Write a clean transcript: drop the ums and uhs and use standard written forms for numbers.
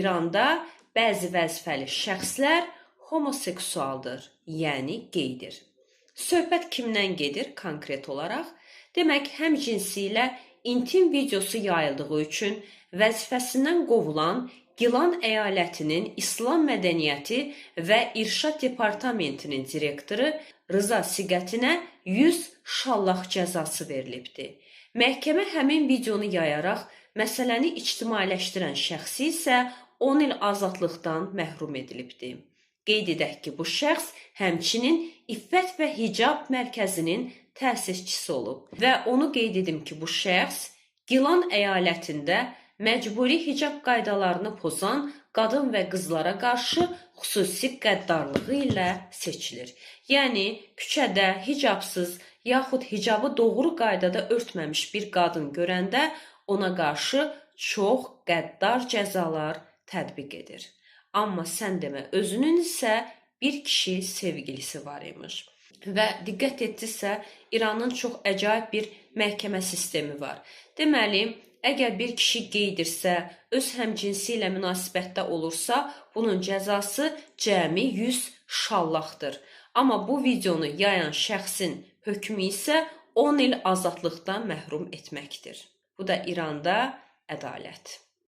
İranda bəzi vəzifəli şəxslər homoseksualdır, yəni qeydir. Söhbət kimdən gedir konkret olaraq? Demək, həmcinsi ilə intim videosu yayıldığı üçün vəzifəsindən qovulan Gilan əyalətinin İslam mədəniyyəti və İrşad departamentinin direktoru Rıza Siqətinə 100 şallaq cəzası verilibdir. Məhkəmə həmin videonu yayaraq məsələni ictimailəşdirən şəxsi isə 10 il azadlıqdan məhrum edilibdir. Qeyd edək ki, bu şəxs həmçinin İffət və Hicab Mərkəzinin təsisçisi olub və onu qeyd edim ki, bu şəxs Gilan əyalətində məcburi hicab qaydalarını pozan qadın və qızlara qarşı xüsusi qəddarlığı ilə seçilir. Yəni, küçədə hicabsız yaxud hicabı doğru qaydada örtməmiş bir qadın görəndə ona qarşı çox qəddar cəzalar tətbiq edir. Amma sən demə, özünün isə bir kişi sevgilisi var imiş. Və diqqət etdirsə, İranın çox əcaib bir məhkəmə sistemi var. Deməli, əgər bir kişi qeydirsə, öz həmcinsi ilə münasibətdə olursa, bunun cəzası cəmi 100 şallaqdır. Amma bu videonu yayan şəxsin hökmü isə 10 il azadlıqdan məhrum etməkdir. Bu da İranda ədalət.